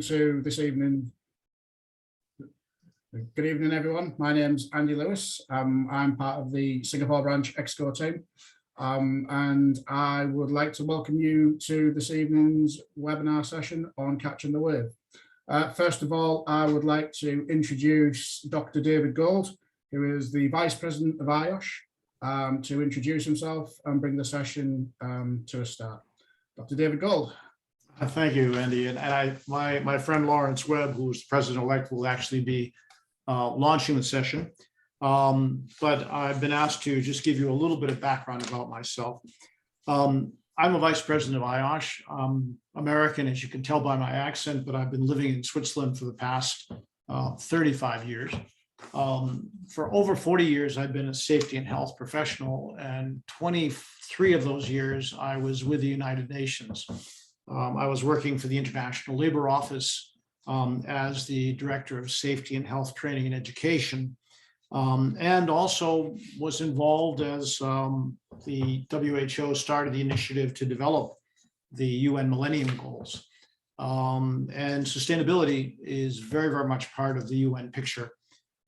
To this evening. Good evening, everyone. My name's Andy Lewis. I'm part of the Singapore branch EXCO team, and I would like to welcome you to this evening's webinar session on Catching the Wave. First of all, I would like to introduce Dr. David Gold, who is the Vice President of IOSH, to introduce himself and bring the session to a start. Dr. David Gold. Thank you, Andy. And my friend Lawrence Webb, who's the president-elect, will actually be launching the session. But I've been asked to just give you a little bit of background about myself. I'm a vice president of IOSH. I'm American, as you can tell by my accent, but I've been living in Switzerland for the past 35 years. For over 40 years, I've been a safety and health professional, and 23 of those years, I was with the United Nations. I was working for the International Labor Office as the Director of Safety and Health Training and Education, and also was involved as the WHO started the initiative to develop the UN Millennium Goals. And sustainability is very, very much part of the UN picture.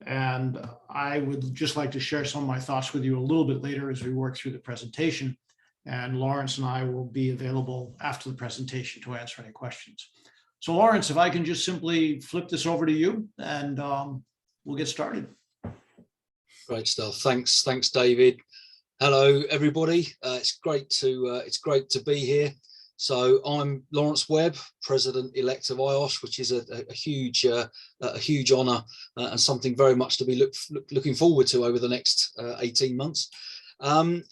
And I would just like to share some of my thoughts with you a little bit later as we work through the presentation. And Lawrence and I will be available after the presentation to answer any questions. So Lawrence, if I can just simply flip this over to you and we'll get started. Great stuff. Thanks, David. Hello, everybody. It's great to be here. So I'm Lawrence Webb, President-elect of IOSH, which is a huge honour and something very much to be looking forward to over the next 18 months.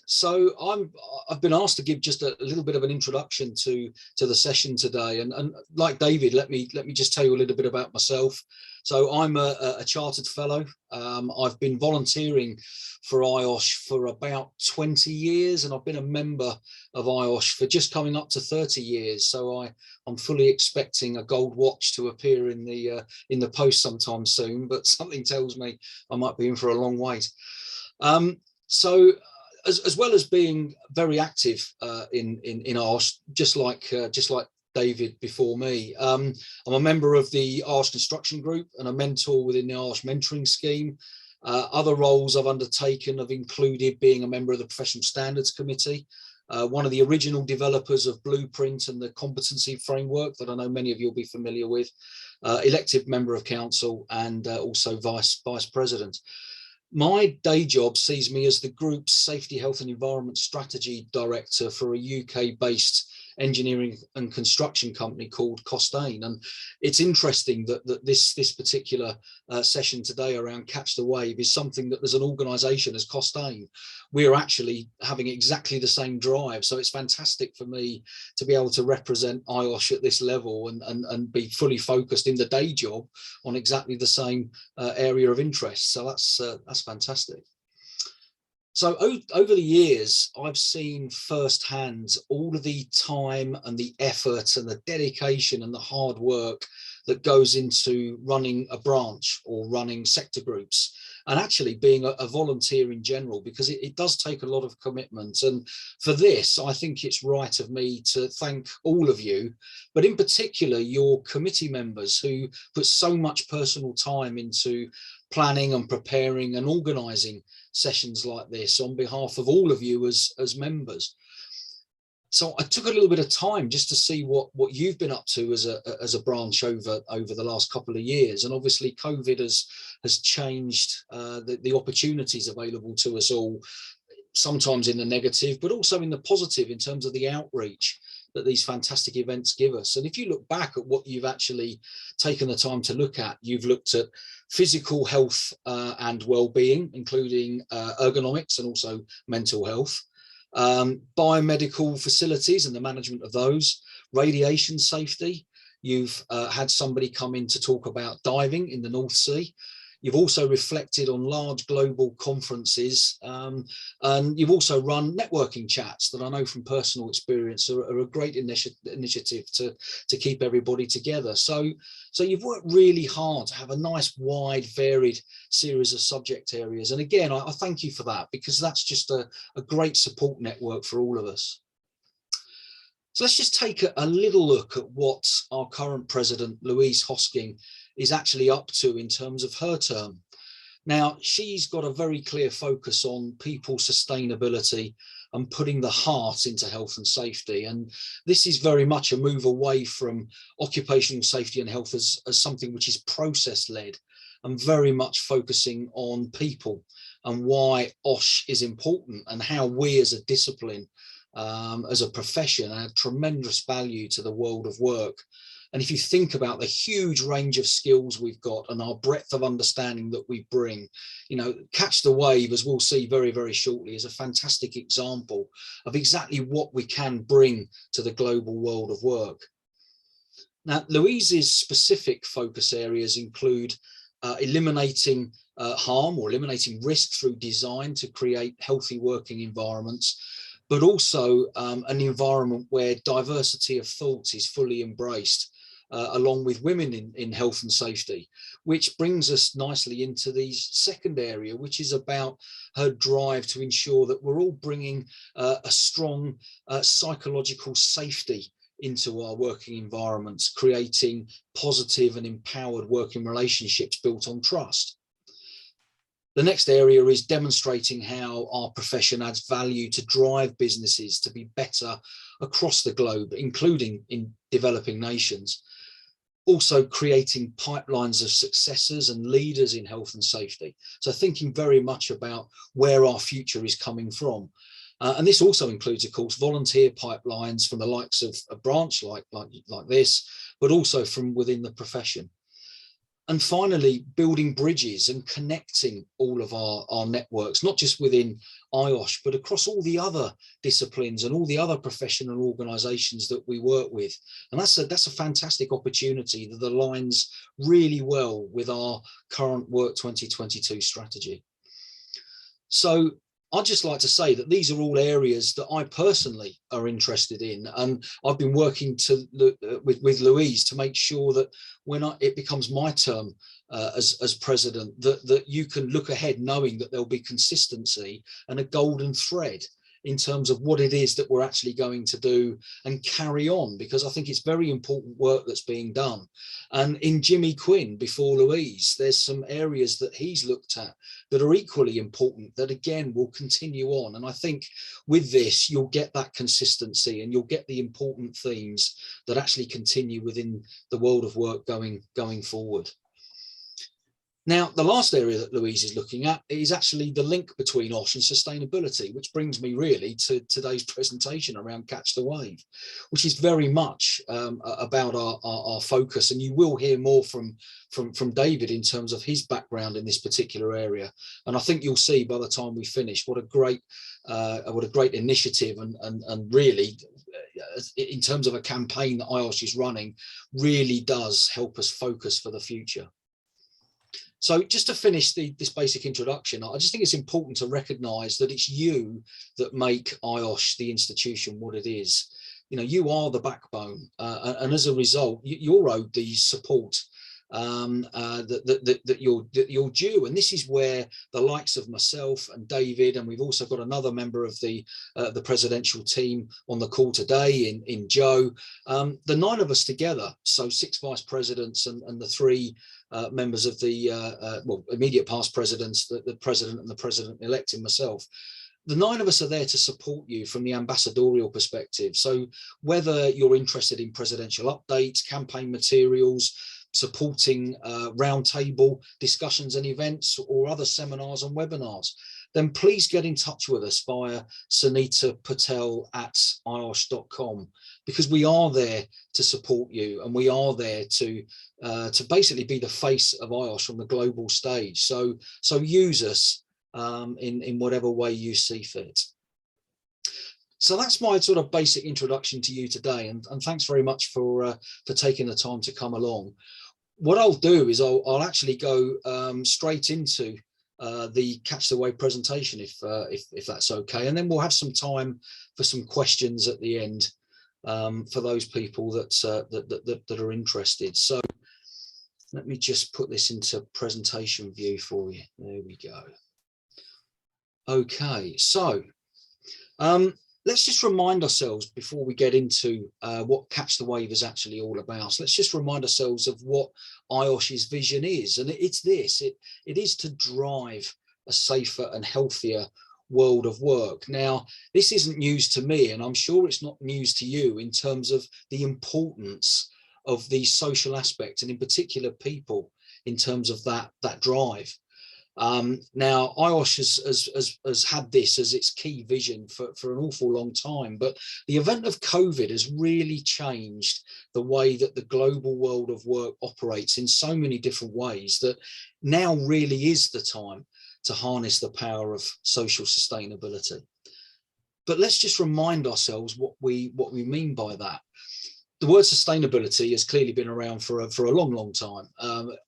So I've been asked to give just a little bit of an introduction to the session today, and like David, let me just tell you a little bit about myself. So I'm a chartered fellow. I've been volunteering for IOSH for about 20 years, and I've been a member of IOSH for just coming up to 30 years. So I'm fully expecting a gold watch to appear in the post sometime soon, but something tells me I might be in for a long wait. So as well as being very active in IOSH, just like David before me, I'm a member of the IOSH Construction Group and a mentor within the IOSH Mentoring Scheme. Other roles I've undertaken have included being a member of the Professional Standards Committee, one of the original developers of Blueprint and the competency framework that I know many of you will be familiar with, elected member of council, and also vice president. My day job sees me as the group's Safety, Health and Environment Strategy Director for a UK-based engineering and construction company called Costain. And it's interesting that this particular session today around Catch the Wave is something that as an organisation as Costain, we're actually having exactly the same drive. So it's fantastic for me to be able to represent IOSH at this level and be fully focused in the day job on exactly the same area of interest. So that's fantastic. So over the years, I've seen firsthand all of the time and the effort and the dedication and the hard work that goes into running a branch or running sector groups, and actually being a volunteer in general, because it does take a lot of commitment. And for this, I think it's right of me to thank all of you, but in particular your committee members who put so much personal time into planning and preparing and organising sessions like this on behalf of all of you as members. So I took a little bit of time just to see what you've been up to as a branch over the last couple of years, and obviously COVID has changed the opportunities available to us all, sometimes in the negative, but also in the positive in terms of the outreach that these fantastic events give us. And if you look back at what you've actually taken the time to look at, you've looked at physical health and well-being, including ergonomics and also mental health, biomedical facilities and the management of those, radiation safety. You've had somebody come in to talk about diving in the North Sea. You've also reflected on large global conferences, and you've also run networking chats that I know from personal experience are a great initiative to keep everybody together. So you've worked really hard to have a nice, wide, varied series of subject areas. And again, I thank you for that, because that's just a great support network for all of us. So let's just take a little look at what our current president, Louise Hosking, is actually up to in terms of her term. Now, she's got a very clear focus on people sustainability and putting the heart into health and safety. And this is very much a move away from occupational safety and health as something which is process-led and very much focusing on people and why OSH is important and how we as a discipline, as a profession, add tremendous value to the world of work. And if you think about the huge range of skills we've got and our breadth of understanding that we bring, you know, Catch the Wave, as we'll see very, very shortly, is a fantastic example of exactly what we can bring to the global world of work. Now, Louise's specific focus areas include eliminating harm or eliminating risk through design to create healthy working environments, but also an environment where diversity of thought is fully embraced. Along with women in health and safety, which brings us nicely into the second area, which is about her drive to ensure that we're all bringing a strong psychological safety into our working environments, creating positive and empowered working relationships built on trust. The next area is demonstrating how our profession adds value to drive businesses to be better across the globe, including in developing nations. Also creating pipelines of successors and leaders in health and safety. So thinking very much about where our future is coming from. And this also includes, of course, volunteer pipelines from the likes of a branch like this, but also from within the profession. And finally, building bridges and connecting all of our networks, not just within IOSH, but across all the other disciplines and all the other professional organisations that we work with. And that's a fantastic opportunity that aligns really well with our current Work 2022 strategy. So I'd just like to say that these are all areas that I personally are interested in, and I've been working with Louise to make sure that when it becomes my term as president, that you can look ahead knowing that there'll be consistency and a golden thread in terms of what it is that we're actually going to do and carry on, because I think it's very important work that's being done. And in Jimmy Quinn, before Louise, there's some areas that he's looked at that are equally important that again will continue on. And I think with this, you'll get that consistency and you'll get the important themes that actually continue within the world of work going forward. Now, the last area that Louise is looking at is actually the link between OSH and sustainability, which brings me really to today's presentation around Catch the Wave, which is very much about our focus. And you will hear more from David in terms of his background in this particular area. And I think you'll see by the time we finish what a great initiative and really, in terms of a campaign that IOSH is running, really does help us focus for the future. So just to finish this basic introduction, I just think it's important to recognise that it's you that make IOSH, the institution, what it is. You know, you are the backbone, and as a result, you're owed the support that you're due. And this is where the likes of myself and David, and we've also got another member of the presidential team on the call today in Joe, the 9 of us together, so 6 vice presidents and the 3 members of the immediate past presidents, the president and the president-elect and myself. The 9 of us are there to support you from the ambassadorial perspective. So whether you're interested in presidential updates, campaign materials, supporting roundtable discussions and events, or other seminars and webinars, then please get in touch with us via sunitapatel@iosh.com, because we are there to support you, and we are there to basically be the face of IOSH on the global stage. So use us in whatever way you see fit. So that's my sort of basic introduction to you today, and thanks very much for taking the time to come along. What I'll do is I'll actually go straight into the Catch the Wave presentation, if that's okay, and then we'll have some time for some questions at the end for those people that are interested. So let me just put this into presentation view for you. There we go. Okay, so let's just remind ourselves before we get into what Catch the Wave is actually all about. So let's just remind ourselves of what IOSH's vision is. And it's this, it is to drive a safer and healthier world of work. Now, this isn't news to me, and I'm sure it's not news to you in terms of the importance of the social aspect, and in particular people, in terms of that drive. Now, IOSH has had this as its key vision for an awful long time, but the event of COVID has really changed the way that the global world of work operates in so many different ways that now really is the time to harness the power of social sustainability. But let's just remind ourselves what we mean by that. The word sustainability has clearly been around for a long time.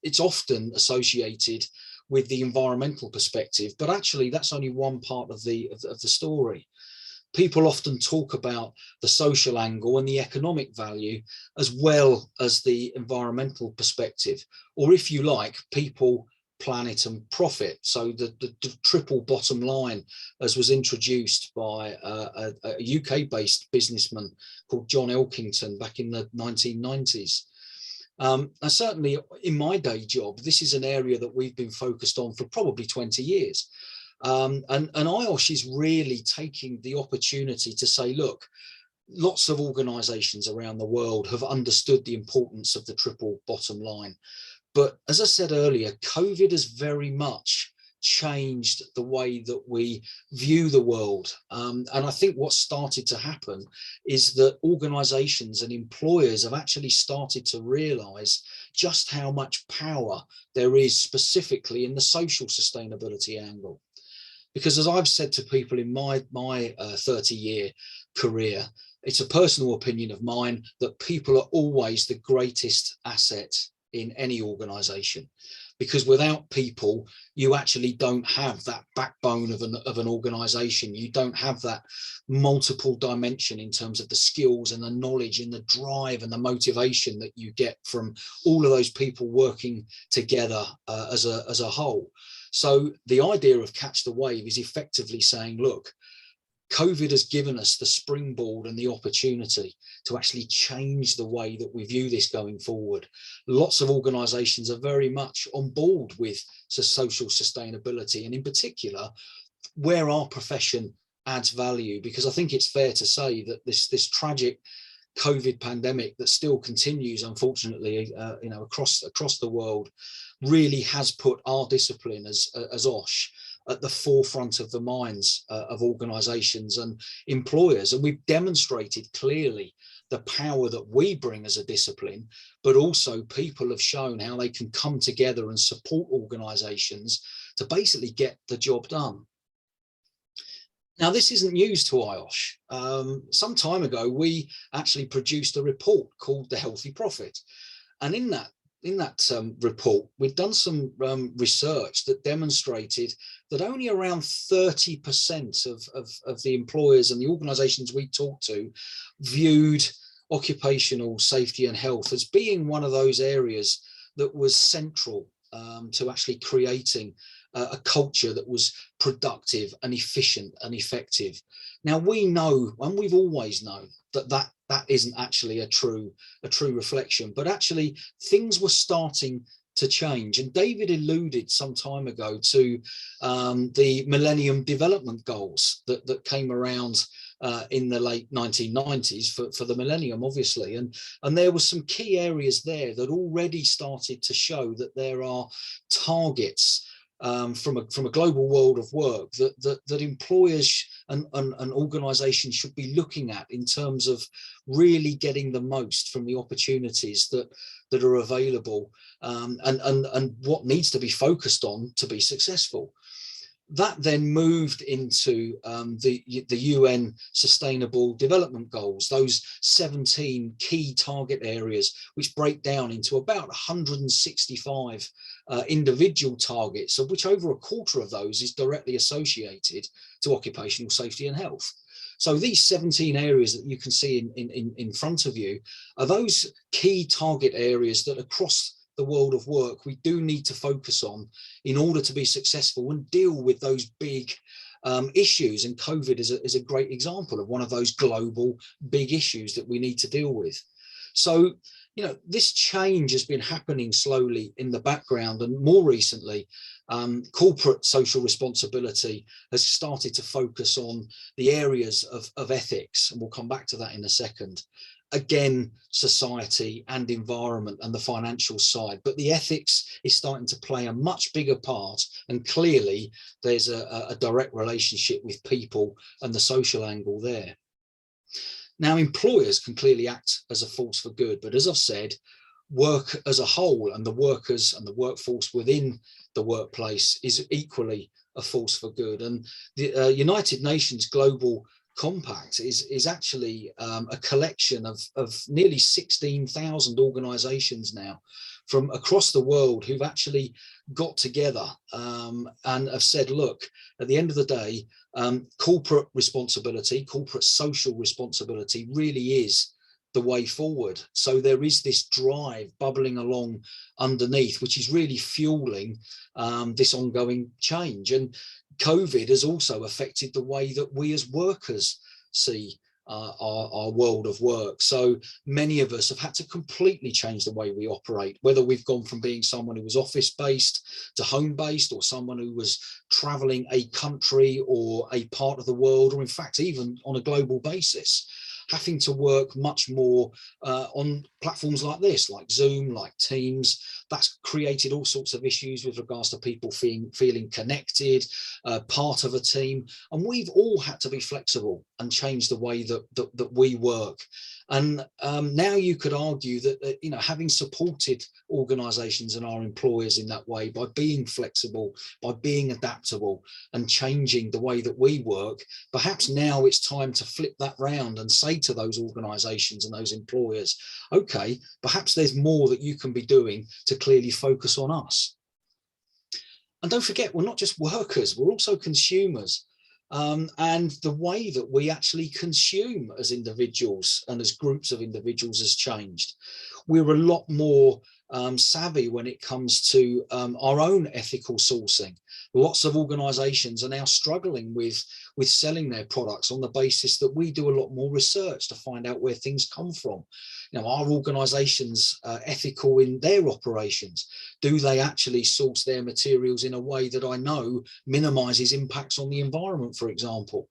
It's often associated with the environmental perspective, but actually that's only one part of the story. People often talk about the social angle and the economic value as well as the environmental perspective, or if you like, people, planet and profit. So the triple bottom line, as was introduced by a UK-based businessman called John Elkington back in the 1990s. And certainly in my day job, this is an area that we've been focused on for probably 20 years. And IOSH is really taking the opportunity to say, look, lots of organizations around the world have understood the importance of the triple bottom line. But as I said earlier, COVID has very much changed the way that we view the world. And I think what's started to happen is that organizations and employers have actually started to realize just how much power there is specifically in the social sustainability angle. Because as I've said to people in my 30-year career, it's a personal opinion of mine that people are always the greatest asset in any organization, because without people, you actually don't have that backbone of an organization. You don't have that multiple dimension in terms of the skills and the knowledge and the drive and the motivation that you get from all of those people working together as a whole. So the idea of Catch the Wave is effectively saying, look, COVID has given us the springboard and the opportunity to actually change the way that we view this going forward. Lots of organizations are very much on board with social sustainability, and in particular, where our profession adds value, because I think it's fair to say that this tragic COVID pandemic that still continues, unfortunately, across the world, really has put our discipline as OSH at the forefront of the minds of organizations and employers. And we've demonstrated clearly the power that we bring as a discipline, but also people have shown how they can come together and support organizations to basically get the job done. Now, this isn't news to IOSH. Some time ago, we actually produced a report called The Healthy Profit. And in that report, we've done some research that demonstrated that only around 30% of the employers and the organizations we talked to viewed occupational safety and health as being one of those areas that was central to actually creating a culture that was productive and efficient and effective. Now, we know, and we've always known, that isn't actually a true reflection, but actually things were starting to change. And David alluded some time ago to the Millennium Development Goals that came around in the late 1990s for the millennium, obviously. And there were some key areas there that already started to show that there are targets from a global world of work that employers and organizations should be looking at in terms of really getting the most from the opportunities that are available and what needs to be focused on to be successful. That then moved into the UN Sustainable Development Goals, those 17 key target areas, which break down into about 165 individual targets, of which over a quarter of those is directly associated to occupational safety and health. So these 17 areas that you can see in front of you are those key target areas that across the world of work we do need to focus on in order to be successful and deal with those big issues, and COVID is a great example of one of those global big issues that we need to deal with. So, you know, this change has been happening slowly in the background, and more recently, corporate social responsibility has started to focus on the areas of ethics, and we'll come back to that in a second. Again, society and environment and the financial side, but the ethics is starting to play a much bigger part, and clearly there's a direct relationship with people and the social angle there. Now, employers can clearly act as a force for good, but as I've said, work as a whole and the workers and the workforce within the workplace is equally a force for good. And the United Nations Global Compact is actually a collection of nearly 16,000 organizations now from across the world who've actually got together and have said, look, at the end of the day, corporate responsibility, corporate social responsibility really is the way forward. So there is this drive bubbling along underneath, which is really fueling this ongoing change. And COVID has also affected the way that we as workers see our world of work. So many of us have had to completely change the way we operate, whether we've gone from being someone who was office-based to home-based, or someone who was traveling a country or a part of the world, or in fact, even on a global basis, having to work much more on platforms like this, like Zoom, like Teams. That's created all sorts of issues with regards to people feeling connected, part of a team. And we've all had to be flexible and change the way that we work. And now you could argue that, you know, having supported organizations and our employers in that way by being flexible, by being adaptable and changing the way that we work, perhaps now it's time to flip that round and say to those organizations and those employers, okay, perhaps there's more that you can be doing to clearly focus on us. And don't forget, we're not just workers, we're also consumers. And the way that we actually consume as individuals and as groups of individuals has changed. We're a lot more savvy when it comes to our own ethical sourcing. Lots of organizations are now struggling with selling their products on the basis that we do a lot more research to find out where things come from. You know, are organizations ethical in their operations? Do they actually source their materials in a way that I know minimizes impacts on the environment, for example?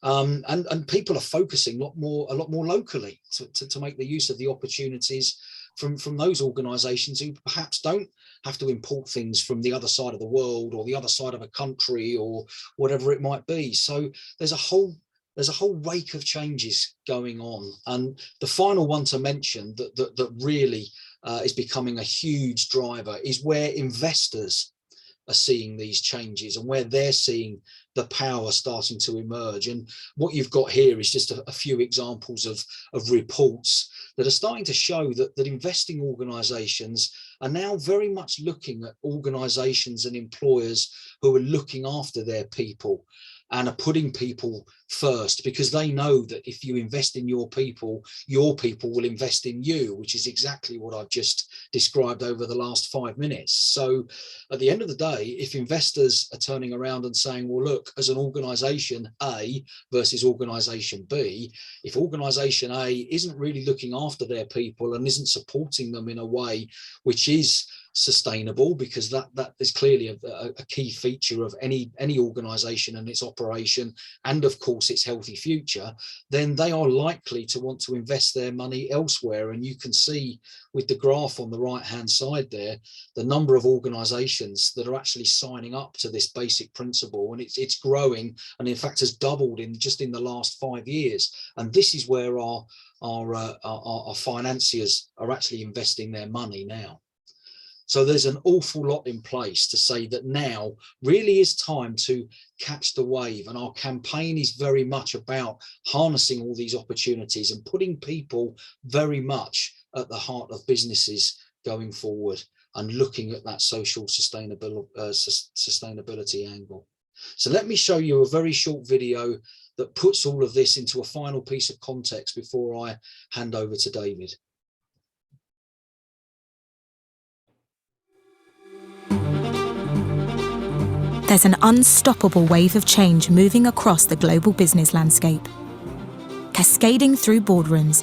And people are focusing a lot more locally to make the use of the opportunities from those organizations who perhaps don't have to import things from the other side of the world or the other side of a country or whatever it might be. So there's a whole wake of changes going on. And the final one to mention that really is becoming a huge driver is where investors are seeing these changes and where they're seeing the power starting to emerge. And what you've got here is just a few examples of reports that are starting to show that investing organizations are now very much looking at organizations and employers who are looking after their people and are putting people first, because they know that if you invest in your people will invest in you, which is exactly what I've just described over the last 5 minutes. So at the end of the day, if investors are turning around and saying, well, look, as an organization A versus organization B, if organization A isn't really looking after their people and isn't supporting them in a way which is sustainable, because that is clearly a key feature of any organization and its operation, and of course its healthy future, then they are likely to want to invest their money elsewhere. And you can see with the graph on the right hand side there, the number of organizations that are actually signing up to this basic principle, and it's growing, and in fact has doubled in the last 5 years. And this is where our financiers are actually investing their money now. So there's an awful lot in place to say that now really is time to catch the wave. And our campaign is very much about harnessing all these opportunities and putting people very much at the heart of businesses going forward and looking at that social sustainability angle. So let me show you a very short video that puts all of this into a final piece of context before I hand over to David. there's an unstoppable wave of change moving across the global business landscape, cascading through boardrooms,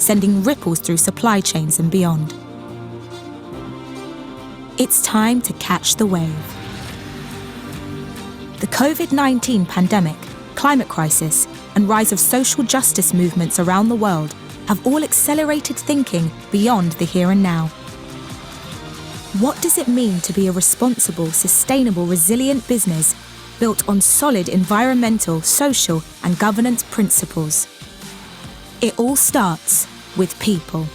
sending ripples through supply chains and beyond. It's time to catch the wave. The COVID-19 pandemic, climate crisis, and rise of social justice movements around the world have all accelerated thinking beyond the here and now. What does it mean to be a responsible, sustainable, resilient business built on solid environmental, social, and governance principles? It all starts with people.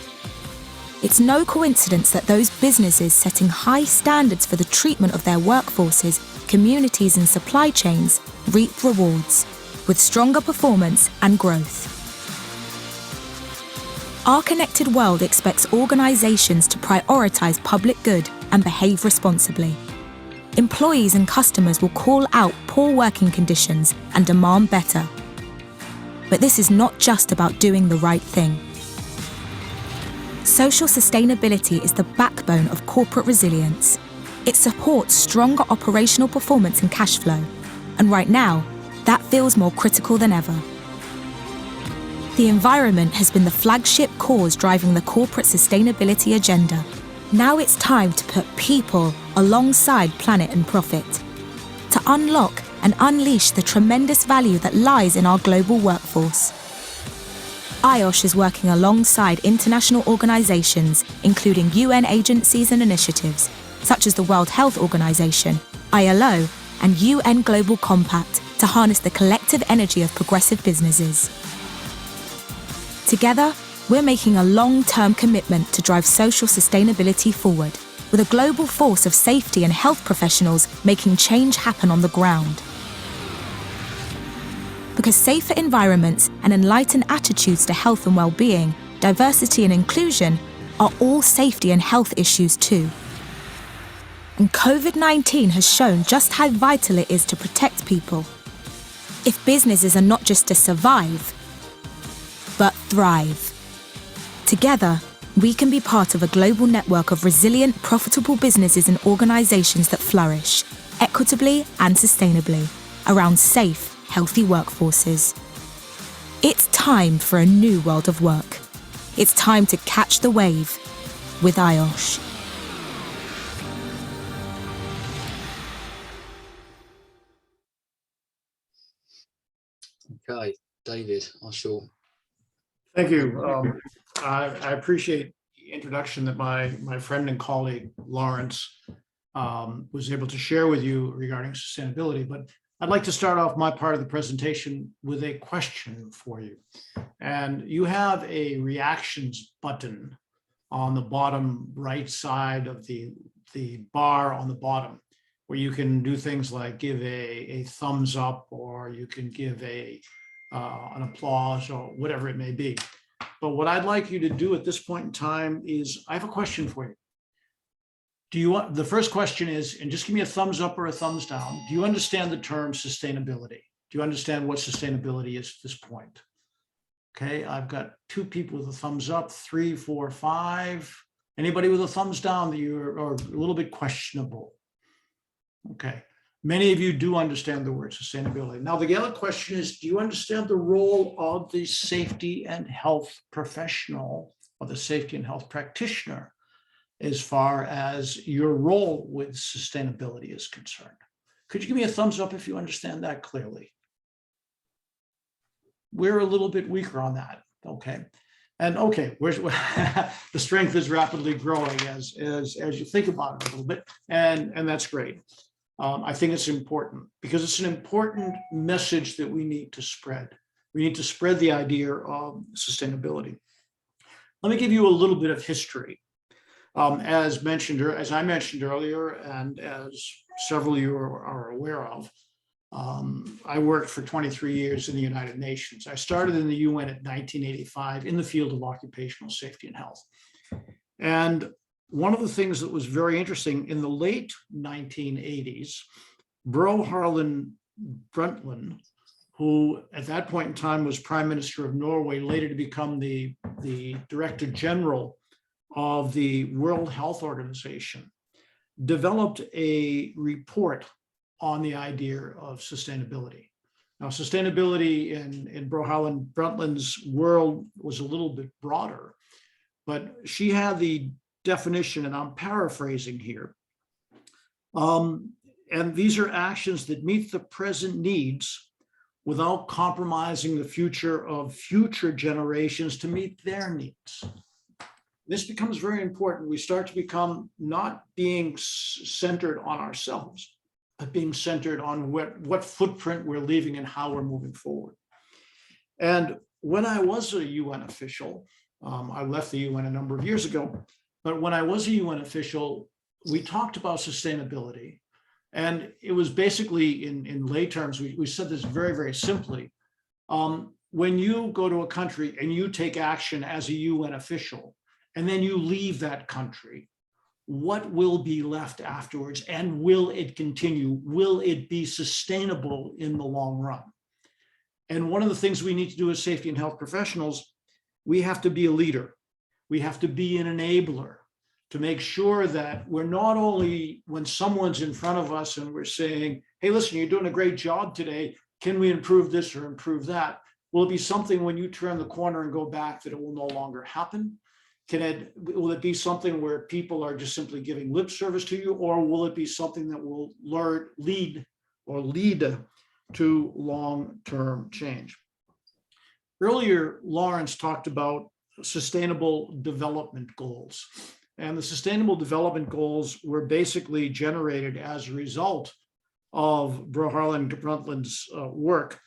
It's no coincidence that those businesses setting high standards for the treatment of their workforces, communities, and supply chains reap rewards with stronger performance and growth. Our connected world expects organizations to prioritize public good and behave responsibly. Employees and customers will call out poor working conditions and demand better. But this is not just about doing the right thing. Social sustainability is the backbone of corporate resilience. It supports stronger operational performance and cash flow. And right now, that feels more critical than ever. The environment has been the flagship cause driving the corporate sustainability agenda. Now it's time to put people alongside planet and profit, to unlock and unleash the tremendous value that lies in our global workforce. IOSH is working alongside international organizations, including UN agencies and initiatives, such as the World Health Organization, ILO, and UN Global Compact to harness the collective energy of progressive businesses. Together, we're making a long-term commitment to drive social sustainability forward, with a global force of safety and health professionals making change happen on the ground. Because safer environments and enlightened attitudes to health and well-being, diversity and inclusion are all safety and health issues too. And COVID-19 has shown just how vital it is to protect people. If businesses are not just to survive, but thrive. Together, we can be part of a global network of resilient, profitable businesses and organizations that flourish, equitably and sustainably, around safe, healthy workforces. It's time for a new world of work. It's time to catch the wave with IOSH. Okay, David, I shall. Thank you. I appreciate the introduction that my friend and colleague Lawrence was able to share with you regarding sustainability, but I'd like to start off my part of the presentation with a question for you. And you have a reactions button on the bottom right side of the bar on the bottom, where you can do things like give a thumbs up, or you can give an applause, or whatever it may be. But what I'd like you to do at this point in time is, I have a question for you. The first question is, and just give me a thumbs up or a thumbs down, do you understand the term sustainability? Do you understand what sustainability is at this point? Okay, I've got 2 people with a thumbs up, 3, 4, 5. Anybody with a thumbs down that you're a little bit questionable? Okay, many of you do understand the word sustainability. Now, the other question is, do you understand the role of the safety and health professional, or the safety and health practitioner, as far as your role with sustainability is concerned? Could you give me a thumbs up if you understand that clearly? We're a little bit weaker on that, okay? And okay, the strength is rapidly growing as you think about it a little bit, and that's great. I think it's important because it's an important message that we need to spread. We need to spread the idea of sustainability. Let me give you a little bit of history. As I mentioned earlier, and as several of you are aware of, I worked for 23 years in the United Nations. I started in the UN in 1985 in the field of occupational safety and health. And one of the things that was very interesting, in the late 1980s, Gro Harlem Brundtland, who at that point in time was Prime Minister of Norway, later to become the Director General of the World Health Organization, developed a report on the idea of sustainability. Now, sustainability in Bro Harlan Brundtland's world was a little bit broader, but she had the definition, and I'm paraphrasing here. And these are actions that meet the present needs without compromising the future of future generations to meet their needs. This becomes very important. We start to become not being centered on ourselves, but being centered on what footprint we're leaving and how we're moving forward. And when I was a UN official, I left the UN a number of years ago, but when I was a UN official, we talked about sustainability. And it was basically, in lay terms, we said this very, very simply. When you go to a country and you take action as a UN official, and then you leave that country, what will be left afterwards? And will it continue? Will it be sustainable in the long run? And one of the things we need to do as safety and health professionals, we have to be a leader. We have to be an enabler to make sure that we're not only, when someone's in front of us and we're saying, hey, listen, you're doing a great job today. Can we improve this or improve that? Will it be something when you turn the corner and go back that it will no longer happen? Will it be something where people are just simply giving lip service to you, or will it be something that will lead to long-term change? Earlier, Lawrence talked about sustainable development goals. And the sustainable development goals were basically generated as a result of Bro Harlan Brundtland's work.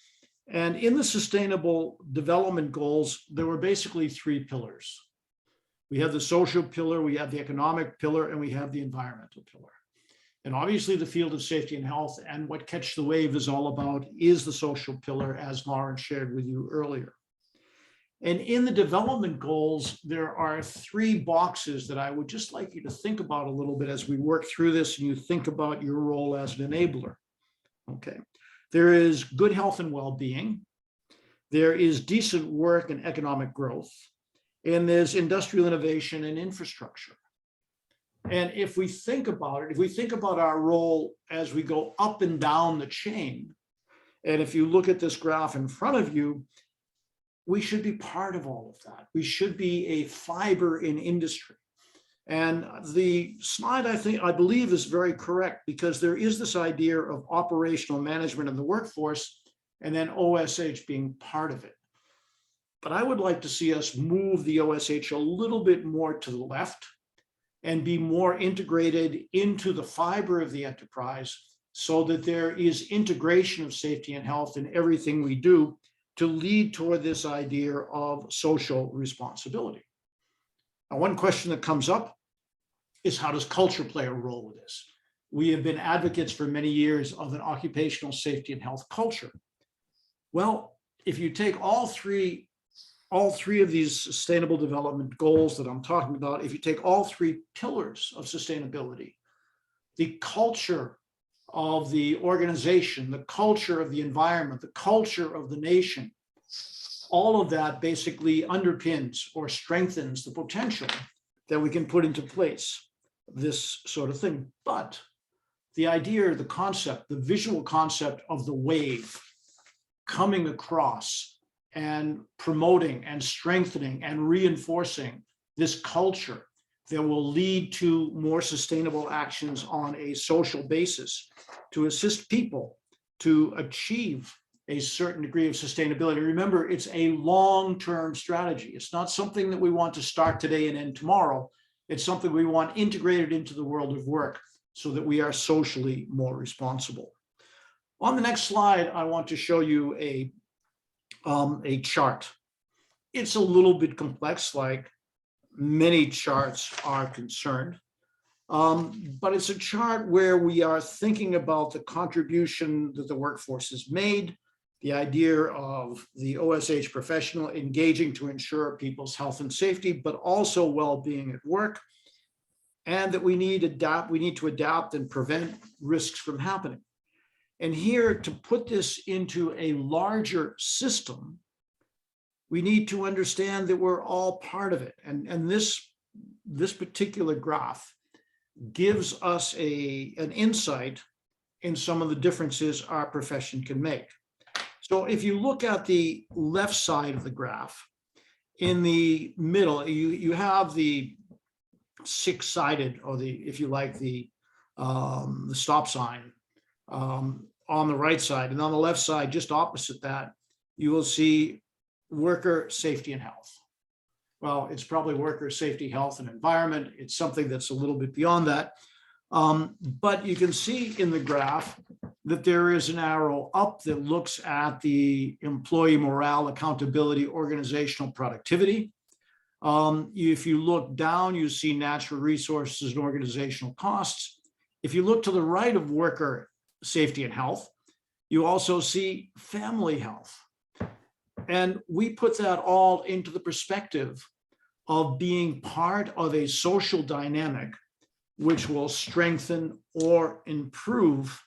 And in the sustainable development goals, there were basically three pillars. We have the social pillar, we have the economic pillar, and we have the environmental pillar. And obviously the field of safety and health and what Catch the Wave is all about is the social pillar, as Lawrence shared with you earlier. And in the development goals, there are three boxes that I would just like you to think about a little bit as we work through this and you think about your role as an enabler. Okay. There is good health and well-being. There is decent work and economic growth. And there's industrial innovation and infrastructure. And if we think about it, if we think about our role as we go up and down the chain, and if you look at this graph in front of you, we should be part of all of that. We should be a fiber in industry. And the slide, I believe, is very correct, because there is this idea of operational management in the workforce and then OSH being part of it. But I would like to see us move the OSH a little bit more to the left and be more integrated into the fiber of the enterprise so that there is integration of safety and health in everything we do to lead toward this idea of social responsibility. Now, one question that comes up is, how does culture play a role with this? We have been advocates for many years of an occupational safety and health culture. Well, if you take all three of these sustainable development goals that I'm talking about, if you take all three pillars of sustainability, the culture of the organization, the culture of the environment, the culture of the nation, all of that basically underpins or strengthens the potential that we can put into place this sort of thing. But the idea, the concept, the visual concept of the wave coming across and promoting and strengthening and reinforcing this culture that will lead to more sustainable actions on a social basis to assist people to achieve a certain degree of sustainability. Remember, it's a long-term strategy. It's not something that we want to start today and end tomorrow. It's something we want integrated into the world of work so that we are socially more responsible. On the next slide, I want to show you a chart. It's a little bit complex, like many charts are concerned, but it's a chart where we are thinking about the contribution that the workforce has made, the idea of the OSH professional engaging to ensure people's health and safety, but also well-being at work, and that we need to adapt and prevent risks from happening. And here, to put this into a larger system, we need to understand that we're all part of it. And this particular graph gives us an insight in some of the differences our profession can make. So if you look at the left side of the graph, in the middle, you have the six-sided, or the, if you like, the stop sign on the right side. And on the left side, just opposite that, you will see worker safety and health. Well, it's probably worker safety, health, and environment. It's something that's a little bit beyond that. But you can see in the graph that there is an arrow up that looks at the employee morale, accountability, organizational productivity. If you look down, you see natural resources and organizational costs. If you look to the right of worker safety and health, you also see family health. And we put that all into the perspective of being part of a social dynamic which will strengthen or improve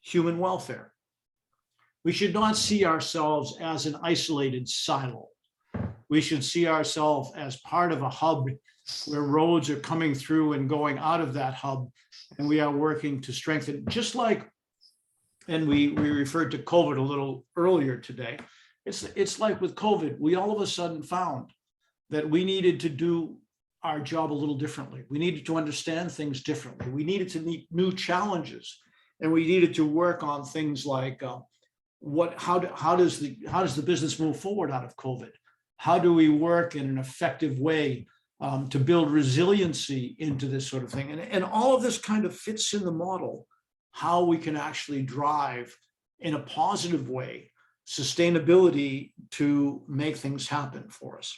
human welfare. We should not see ourselves as an isolated silo. We should see ourselves as part of a hub where roads are coming through and going out of that hub, and we are working to strengthen, just like, and we referred to COVID a little earlier today. It's like with COVID, we all of a sudden found that we needed to do our job a little differently. We needed to understand things differently. We needed to meet new challenges, and we needed to work on things like how does the business move forward out of COVID? How do we work in an effective way to build resiliency into this sort of thing? And all of this kind of fits in the model, how we can actually drive in a positive way sustainability to make things happen for us.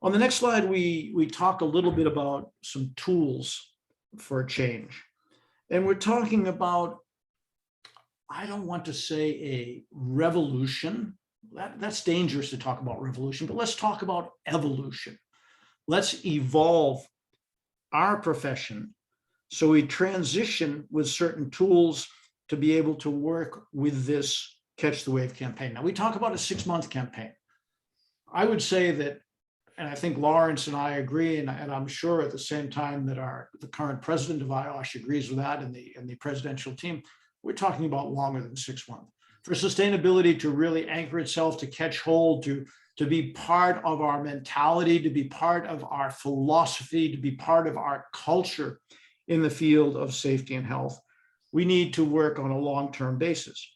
On the next slide, we talk a little bit about some tools for change. And we're talking about, I don't want to say a revolution. That's dangerous to talk about revolution, but let's talk about evolution. Let's evolve our profession so we transition with certain tools to be able to work with this Catch the Wave campaign. Now, we talk about a 6-month campaign. I would say that, and I think Lawrence and I agree, and I'm sure at the same time that the current president of IOSH agrees with that, and the presidential team, we're talking about longer than 6 months. For sustainability to really anchor itself, to catch hold, to be part of our mentality, to be part of our philosophy, to be part of our culture in the field of safety and health, we need to work on a long-term basis.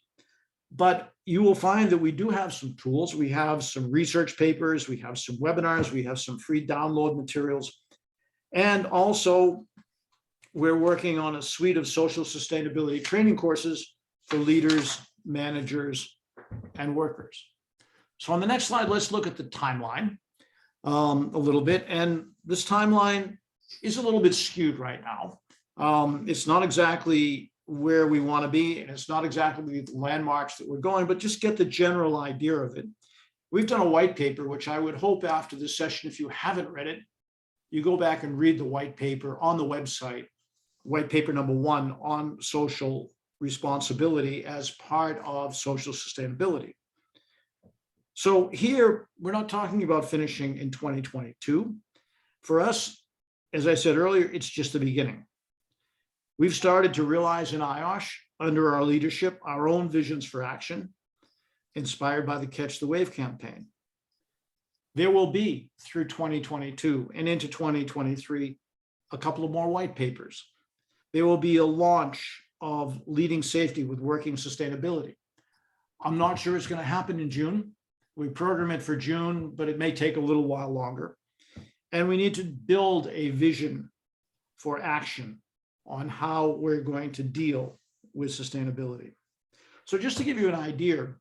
But you will find that we do have some tools. We have some research papers, we have some webinars, we have some free download materials. And also, we're working on a suite of social sustainability training courses for leaders, managers, and workers. So on the next slide, let's look at the timeline a little bit. And this timeline is a little bit skewed right now. It's not exactly where we want to be, and it's not exactly the landmarks that we're going, but just get the general idea of it. We've done a white paper, which I would hope after this session, if you haven't read it, you go back and read the white paper on the website, white paper number 1 on social responsibility as part of social sustainability. So here, we're not talking about finishing in 2022. For us, as I said earlier, it's just the beginning. We've started to realize in IOSH, under our leadership, our own visions for action, inspired by the Catch the Wave campaign. There will be, through 2022 and into 2023, a couple of more white papers. There will be a launch of Leading Safety with Working Sustainability. I'm not sure it's going to happen in June. We program it for June, but it may take a little while longer. And we need to build a vision for action on how we're going to deal with sustainability. So just to give you an idea,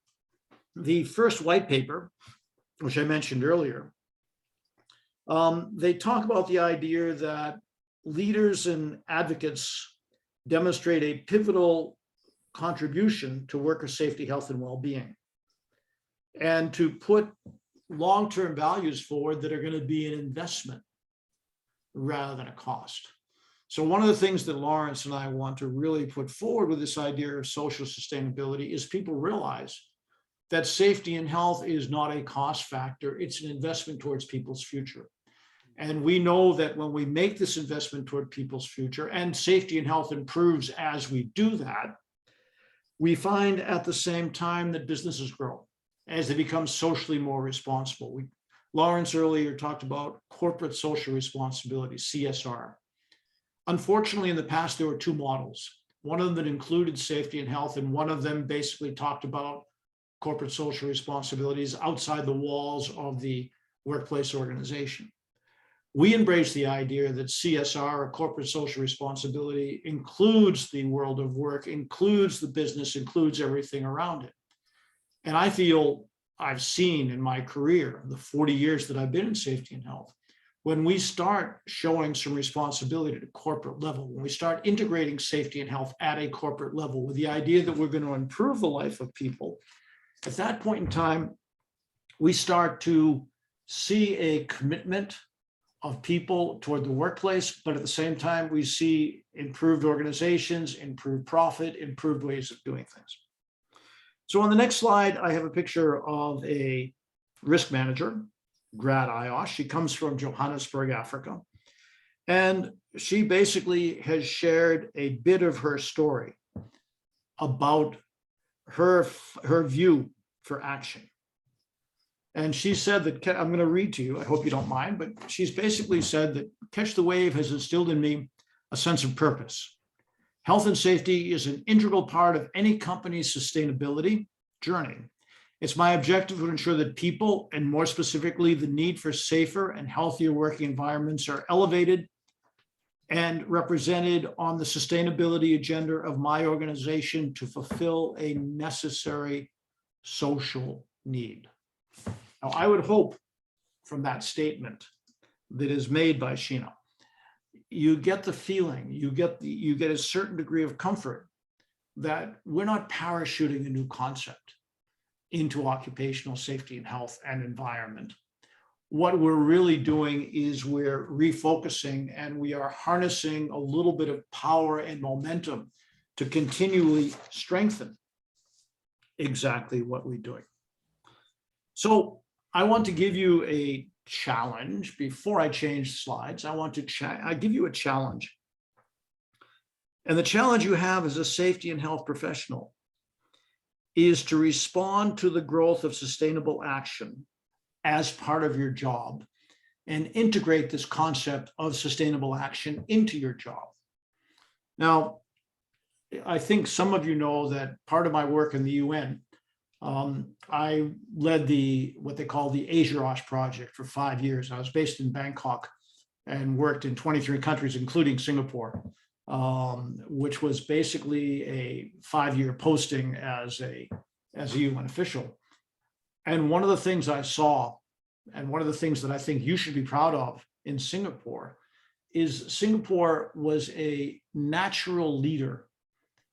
the first white paper, which I mentioned earlier, they talk about the idea that leaders and advocates demonstrate a pivotal contribution to worker safety, health, and well-being, and to put long-term values forward that are going to be an investment rather than a cost. So one of the things that Lawrence and I want to really put forward with this idea of social sustainability is people realize that safety and health is not a cost factor, it's an investment towards people's future. And we know that when we make this investment toward people's future, and safety and health improves as we do that, We find at the same time that businesses grow as they become socially more responsible. Lawrence earlier talked about corporate social responsibility, CSR. Unfortunately, in the past, there were two models. One of them that included safety and health, and one of them basically talked about corporate social responsibilities outside the walls of the workplace organization. We embrace the idea that CSR, or corporate social responsibility, includes the world of work, includes the business, includes everything around it. And I feel I've seen in my career, the 40 years that I've been in safety and health, when we start showing some responsibility at a corporate level, when we start integrating safety and health at a corporate level with the idea that we're going to improve the life of people, at that point in time, we start to see a commitment of people toward the workplace, but at the same time, we see improved organizations, improved profit, improved ways of doing things. So on the next slide, I have a picture of a risk manager, GradIOSH. She comes from Johannesburg, Africa. And she basically has shared a bit of her story about her view for action. And she said that, I'm going to read to you, I hope you don't mind, but she's basically said that Catch the Wave has instilled in me a sense of purpose. Health and safety is an integral part of any company's sustainability journey. It's my objective to ensure that people, and more specifically, the need for safer and healthier working environments, are elevated and represented on the sustainability agenda of my organization to fulfill a necessary social need. Now, I would hope from that statement that is made by Sheena, you get the feeling, you get a certain degree of comfort that we're not parachuting a new concept into occupational safety and health and environment. What we're really doing is we're refocusing, and we are harnessing a little bit of power and momentum to continually strengthen exactly what we're doing. So I want to give you a challenge. Before I change slides, I give you a challenge. And the challenge you have as a safety and health professional is to respond to the growth of sustainable action as part of your job and integrate this concept of sustainable action into your job. Now, I think some of you know that part of my work in the UN, I led what they call the IOSH project for 5 years. I was based in Bangkok and worked in 23 countries, including Singapore, which was basically a 5-year posting as a UN official. And one of the things I saw, and one of the things that I think you should be proud of in Singapore, is Singapore was a natural leader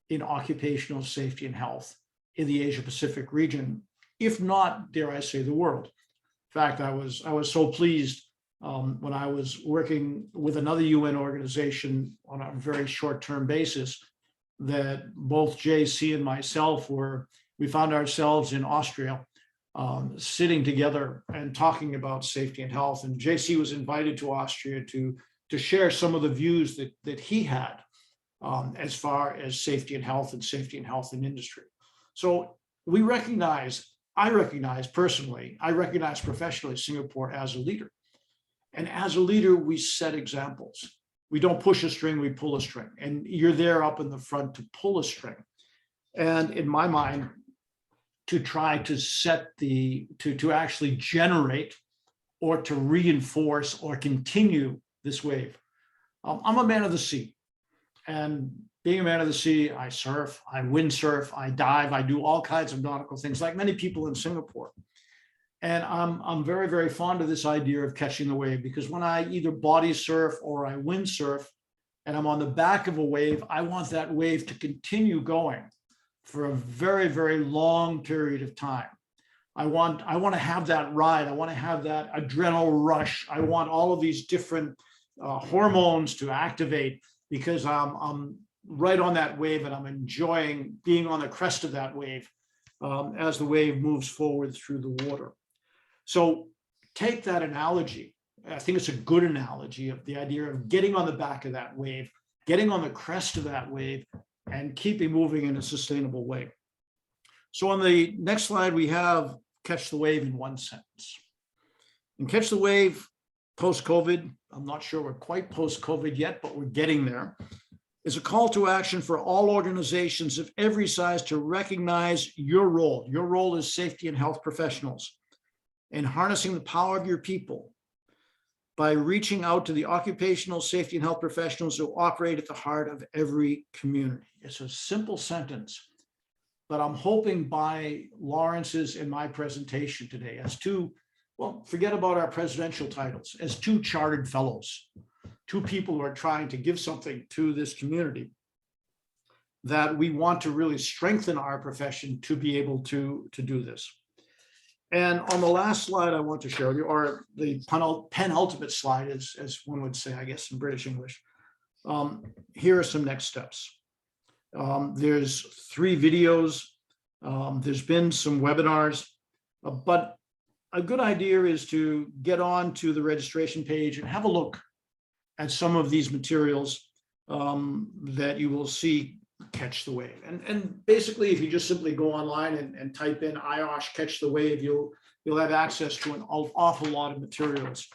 in occupational safety and health in the Asia Pacific region, if not, dare I say, the world. In fact, I was so pleased when I was working with another UN organization on a very short-term basis that both JC and myself we found ourselves in Austria sitting together and talking about safety and health. And JC was invited to Austria to share some of the views that he had as far as safety and health in industry. So I recognize professionally Singapore as a leader. And as a leader, we set examples. We don't push a string, we pull a string. And you're there up in the front to pull a string. And in my mind, to try to to actually generate or to reinforce or continue this wave. I'm a man of the sea. And being a man of the sea, I surf, I windsurf, I dive, I do all kinds of nautical things like many people in Singapore. And I'm very, very fond of this idea of catching the wave, because when I either body surf or I windsurf and I'm on the back of a wave, I want that wave to continue going for a very, very long period of time. I want to have that ride. I want to have that adrenaline rush. I want all of these different hormones to activate, because I'm right on that wave and I'm enjoying being on the crest of that wave as the wave moves forward through the water. So take that analogy. I think it's a good analogy of the idea of getting on the back of that wave, getting on the crest of that wave, and keep it moving in a sustainable way. So on the next slide, we have catch the wave in one sentence. And catch the wave post-COVID, I'm not sure we're quite post-COVID yet, but we're getting there, is a call to action for all organizations of every size to recognize your role. Your role as safety and health professionals in harnessing the power of your people by reaching out to the occupational safety and health professionals who operate at the heart of every community. It's a simple sentence, but I'm hoping by Lawrence's and my presentation today as two, well, forget about our presidential titles, as two chartered fellows, two people who are trying to give something to this community, that we want to really strengthen our profession to be able to do this. And on the last slide I want to show you, or the penultimate slide, as one would say, I guess, in British English, here are some next steps. There's 3 videos. There's been some webinars, but a good idea is to get on to the registration page and have a look at some of these materials that you will see catch the wave. And basically, if you just simply go online and type in IOSH catch the wave, you'll have access to an awful lot of materials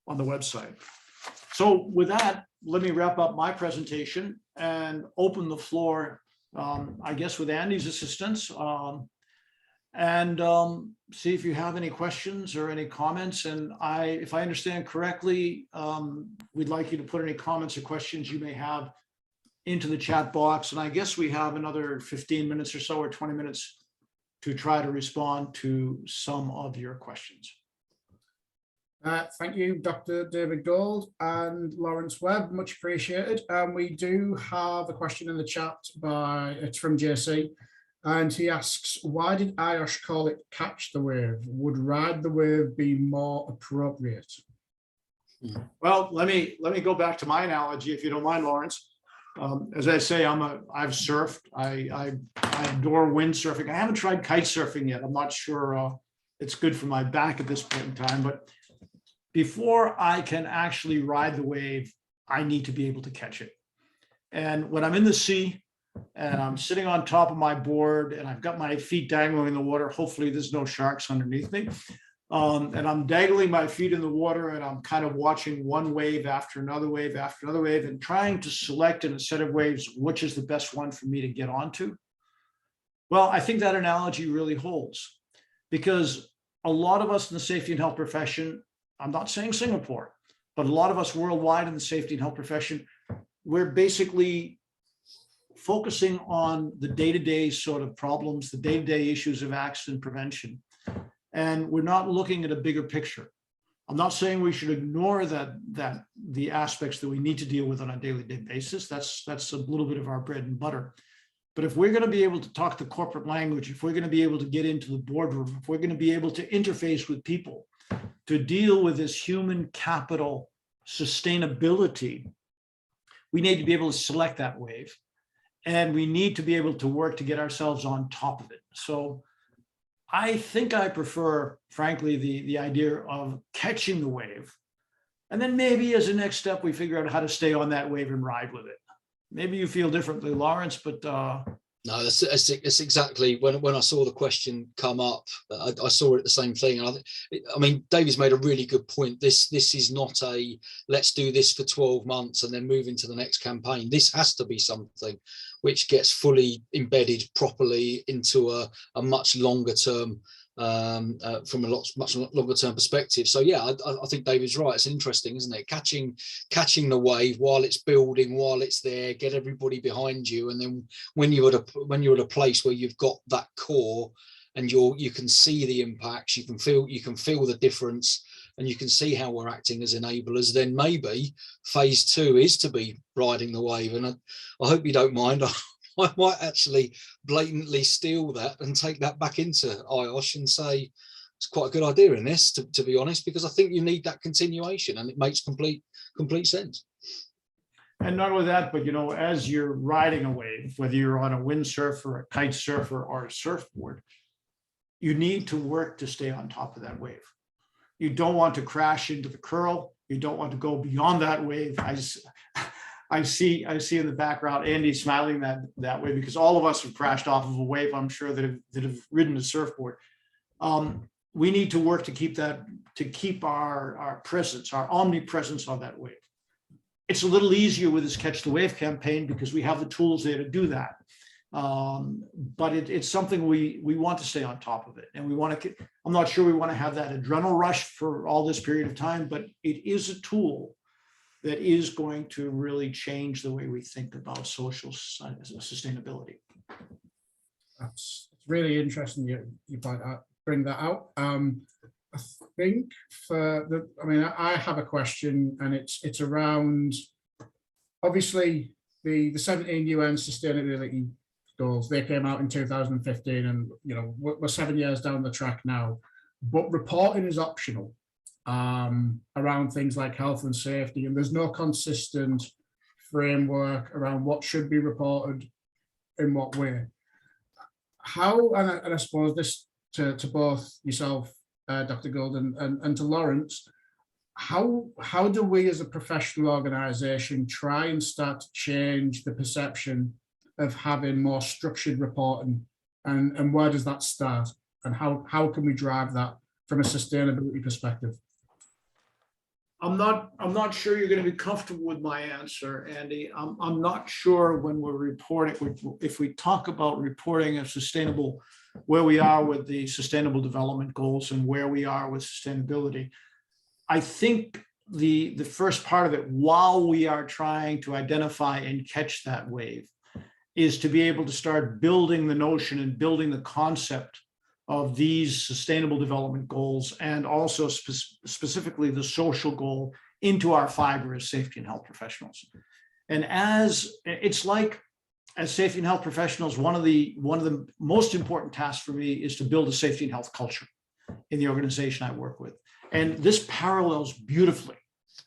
on the website. So with that, let me wrap up my presentation and open the floor, I guess with Andy's assistance, and see if you have any questions or any comments. And if I understand correctly, we'd like you to put any comments or questions you may have into the chat box. And I guess we have another 15 minutes or so, or 20 minutes to try to respond to some of your questions. Thank you, Dr. David Gold and Lawrence Webb, much appreciated. We do have a question in the chat it's from JC, and he asks, why did IOSH call it catch the wave? Would ride the wave be more appropriate? Well, let me go back to my analogy, if you don't mind, Lawrence. As I say, I've surfed. I adore windsurfing. I haven't tried kite surfing yet. I'm not sure it's good for my back at this point in time, but before I can actually ride the wave, I need to be able to catch it. And when I'm in the sea and I'm sitting on top of my board and I've got my feet dangling in the water, hopefully there's no sharks underneath me. And I'm dangling my feet in the water and I'm kind of watching one wave after another wave after another wave and trying to select in a set of waves, which is the best one for me to get onto. Well, I think that analogy really holds, because a lot of us in the safety and health profession, I'm not saying Singapore, but a lot of us worldwide in the safety and health profession, we're basically focusing on the day-to-day sort of problems, the day-to-day issues of accident prevention. And we're not looking at a bigger picture. I'm not saying we should ignore the aspects that we need to deal with on a daily basis. That's a little bit of our bread and butter. But if we're going to be able to talk the corporate language, if we're going to be able to get into the boardroom, if we're going to be able to interface with people to deal with this human capital sustainability, we need to be able to select that wave. And we need to be able to work to get ourselves on top of it. So I think I prefer, frankly, the idea of catching the wave. And then maybe as a next step, we figure out how to stay on that wave and ride with it. Maybe you feel differently, Lawrence, but no, that's exactly when I saw the question come up, I saw it the same thing. And I mean, David's made a really good point. This is not a let's do this for 12 months and then move into the next campaign. This has to be something which gets fully embedded properly into a much longer term, from a much longer term perspective. So yeah, I think David's right. It's interesting, isn't it? Catching the wave while it's building, while it's there, get everybody behind you, and then when you're at a place where you've got that core and you can see the impacts, you can feel the difference, and you can see how we're acting as enablers, then maybe phase 2 is to be riding the wave. And I hope you don't mind. I might actually blatantly steal that and take that back into IOSH and say it's quite a good idea in this, to be honest, because I think you need that continuation and it makes complete sense. And not only that, but as you're riding a wave, whether you're on a windsurfer, a kite surfer, or a surfboard, you need to work to stay on top of that wave. You don't want to crash into the curl. You don't want to go beyond that wave. I I see in the background Andy smiling that way, because all of us have crashed off of a wave, I'm sure, that have ridden a surfboard. We need to work to keep our presence, our omnipresence on that wave. It's a little easier with this Catch the Wave campaign because we have the tools there to do that. But it's something we want to stay on top of it, and we want to. I'm not sure we want to have that adrenaline rush for all this period of time, but it is a tool that is going to really change the way we think about social sustainability. That's really interesting. You bring that out. I think I have a question, and it's around, obviously, the 17 UN Sustainability Goals. They came out in 2015, and we're 7 years down the track now. But reporting is optional around things like health and safety, and there's no consistent framework around what should be reported in what way. How, and I suppose this to both yourself, Dr. Gould, and to Lawrence, how do we as a professional organisation try and start to change the perception of having more structured reporting, and where does that start, and how can we drive that from a sustainability perspective? I'm not sure you're going to be comfortable with my answer, Andy. I'm not sure when we're reporting, if we talk about reporting a sustainable, where we are with the Sustainable Development Goals and where we are with sustainability. I think the first part of it, while we are trying to identify and catch that wave, is to be able to start building the notion and building the concept of these Sustainable Development Goals, and also specifically the social goal, into our fiber as safety and health professionals. And as safety and health professionals, one of the most important tasks for me is to build a safety and health culture in the organization I work with. And this parallels beautifully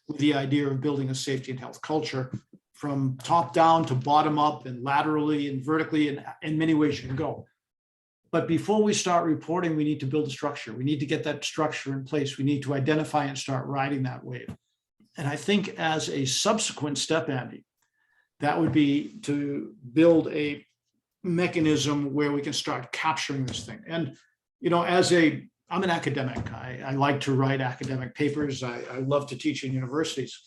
with the idea of building a safety and health culture, from top down to bottom up, and laterally and vertically, and in many ways you can go. But before we start reporting, we need to build a structure. We need to get that structure in place. We need to identify and start riding that wave. And I think as a subsequent step, Andy, that would be to build a mechanism where we can start capturing this thing. And, I'm an academic. I like to write academic papers. I love to teach in universities.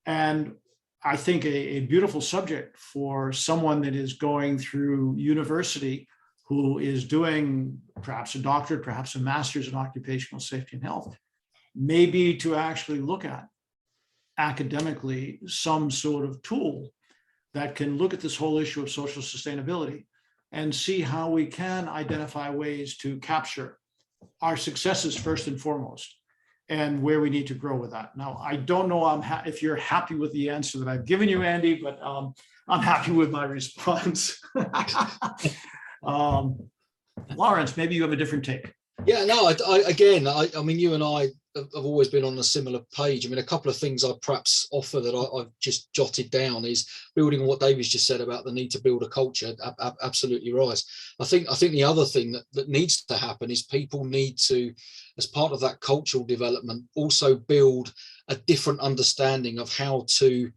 And I think a beautiful subject for someone that is going through university, who is doing perhaps a doctorate, perhaps a master's in occupational safety and health, maybe to actually look at academically some sort of tool that can look at this whole issue of social sustainability and see how we can identify ways to capture our successes first and foremost, and where we need to grow with that. Now, I don't know if you're happy with the answer that I've given you, Andy, but I'm happy with my response. Lawrence, maybe you have a different take. Yeah, no, I mean, you and I have always been on a similar page. I mean, a couple of things I'd perhaps offer that I've just jotted down is building on what David's just said about the need to build a culture. Absolutely right. I think the other thing that needs to happen is people need to, as part of that cultural development, also build a different understanding of how to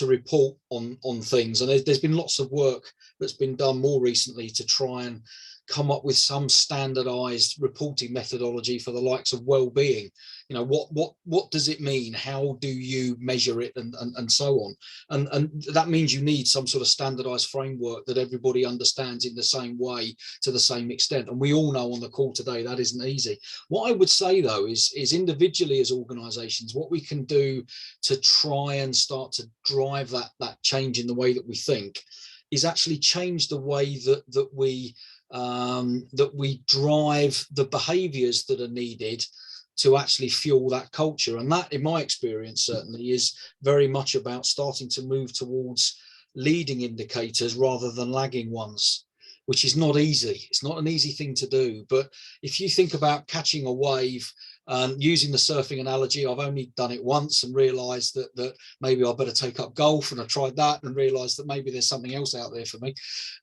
report on things. And there's been lots of work that's been done more recently to try and come up with some standardized reporting methodology for the likes of well-being. What does it mean? How do you measure it, and so on? And that means you need some sort of standardized framework that everybody understands in the same way, to the same extent. And we all know on the call today that isn't easy. What I would say though is individually as organizations, what we can do to try and start to drive that change in the way that we think is actually change the way that we drive the behaviors that are needed to actually fuel that culture. And that, in my experience, certainly is very much about starting to move towards leading indicators rather than lagging ones, which is not easy. It's not an easy thing to do. But if you think about catching a wave Using the surfing analogy, I've only done it once and realized that maybe I better take up golf, and I tried that and realized that maybe there's something else out there for me.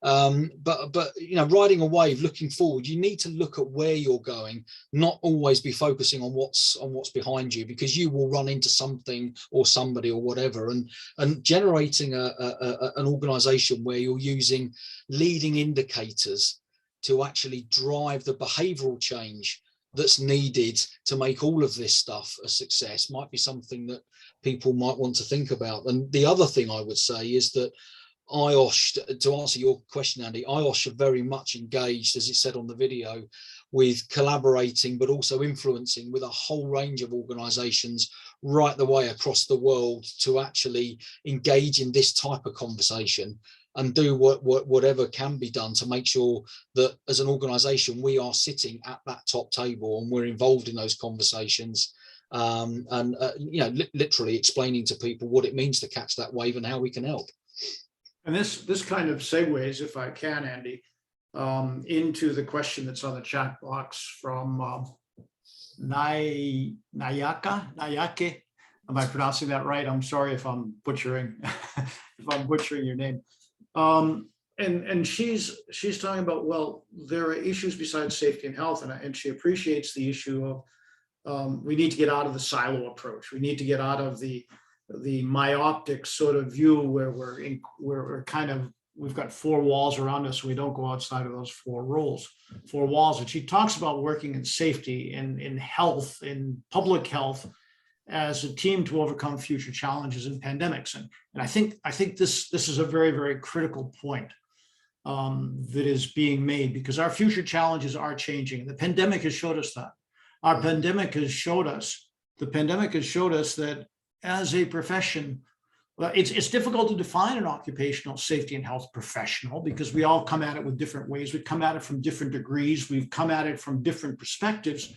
But you know, riding a wave, looking forward, you need to look at where you're going, not always be focusing on what's behind you, because you will run into something or somebody or whatever. And generating an organization where you're using leading indicators to actually drive the behavioral change that's needed to make all of this stuff a success might be something that people might want to think about. And the other thing I would say is that IOSH, to answer your question, Andy, IOSH are very much engaged, as it said on the video, with collaborating, but also influencing with a whole range of organizations right the way across the world to actually engage in this type of conversation and do whatever can be done to make sure that as an organization, we are sitting at that top table and we're involved in those conversations, and you know, literally explaining to people what it means to catch that wave and how we can help. And this kind of segues, if I can, Andy, into the question that's on the chat box from Nayake. Am I pronouncing that right? I'm sorry if I'm butchering your name. And she's talking about, well, there are issues besides safety and health, and she appreciates the issue of we need to get out of the silo approach. We need to get out of the myopic sort of view where we're kind of, we've got four walls around us. We don't go outside of those four walls. And she talks about working in safety, in health, in public health, as a team to overcome future challenges and pandemics. And I think this is a very, very critical point that is being made, because our future challenges are changing. The pandemic has showed us that. The pandemic has showed us that as a profession, well, it's difficult to define an occupational safety and health professional, because we all come at it with different ways. We come at it from different degrees. We've come at it from different perspectives.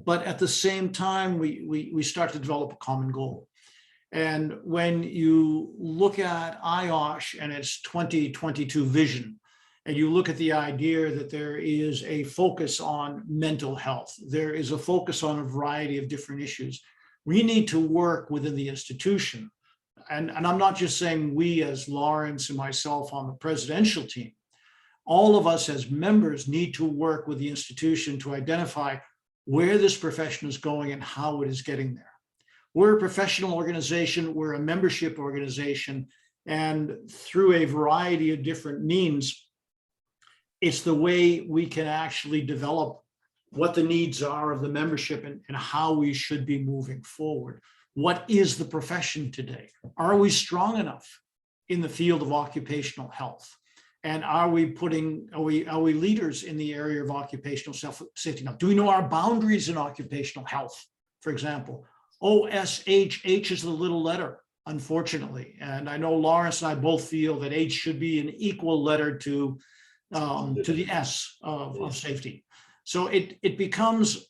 But at the same time, we start to develop a common goal. And when you look at IOSH and its 2022 vision, and you look at the idea that there is a focus on mental health, there is a focus on a variety of different issues, we need to work within the institution. And I'm not just saying we as Lawrence and myself on the presidential team. All of us as members need to work with the institution to identify where this profession is going and how it is getting there. We're a professional organization, we're a membership organization, and through a variety of different means, it's the way we can actually develop what the needs are of the membership and how we should be moving forward. What is the profession today? Are we strong enough in the field of occupational health? And are we leaders in the area of occupational safety? Now, do we know our boundaries in occupational health? For example, OSH, H is the little letter, unfortunately. And I know Lawrence and I both feel that H should be an equal letter to the S of safety. So it becomes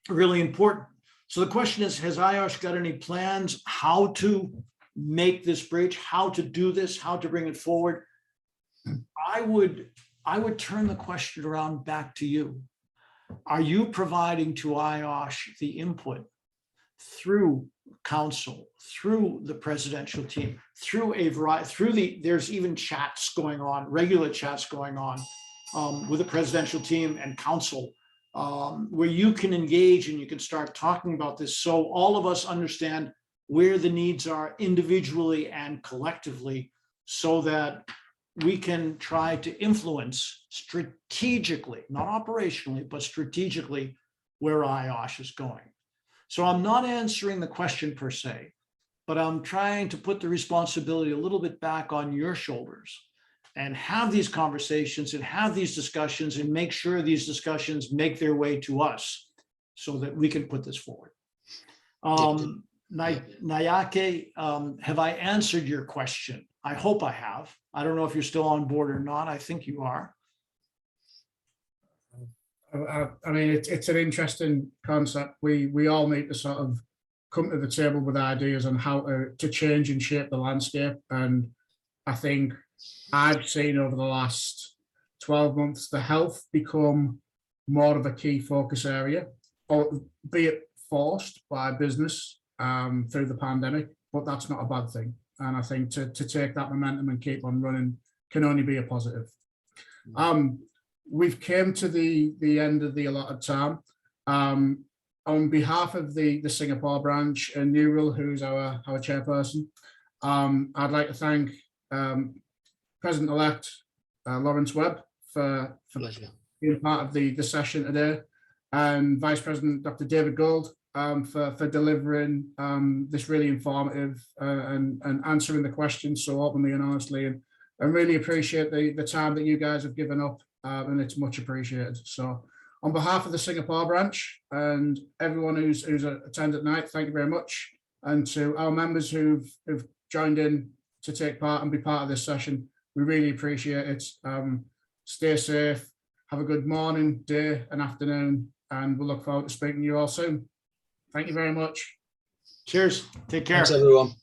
really important. So the question is, has IOSH got any plans how to make this bridge, how to do this, how to bring it forward? I would turn the question around back to you. Are you providing to IOSH the input through council, through the presidential team, through a variety, there's even chats going on, regular chats going on with the presidential team and council, where you can engage and you can start talking about this, so all of us understand where the needs are individually and collectively, so that we can try to influence strategically, not operationally, but strategically, where IOSH is going. So I'm not answering the question per se, but I'm trying to put the responsibility a little bit back on your shoulders and have these conversations and have these discussions and make sure these discussions make their way to us so that we can put this forward. Nayake, have I answered your question? I hope I have. I don't know if you're still on board or not. I think you are. I mean, it's an interesting concept. We all need to sort of come to the table with ideas on how to change and shape the landscape. And I think I've seen over the last 12 months, the health become more of a key focus area. albeit forced by business through the pandemic, but that's not a bad thing. And I think to take that momentum and keep on running can only be a positive. We've came to the end of the allotted time. On behalf of the Singapore branch and Neural, who's our chairperson, I'd like to thank President-elect Lawrence Webb for being part of the session today, and Vice President Dr. David Gold for delivering this really informative and answering the questions so openly and honestly, and really appreciate the time that you guys have given up, and it's much appreciated. So on behalf of the Singapore branch and everyone who's attended tonight, thank you very much. And to our members who've joined in to take part and be part of this session, we really appreciate it. Stay safe, have a good morning, day and afternoon, and we'll look forward to speaking to you all soon. Thank you very much. Cheers. Take care. Thanks, everyone.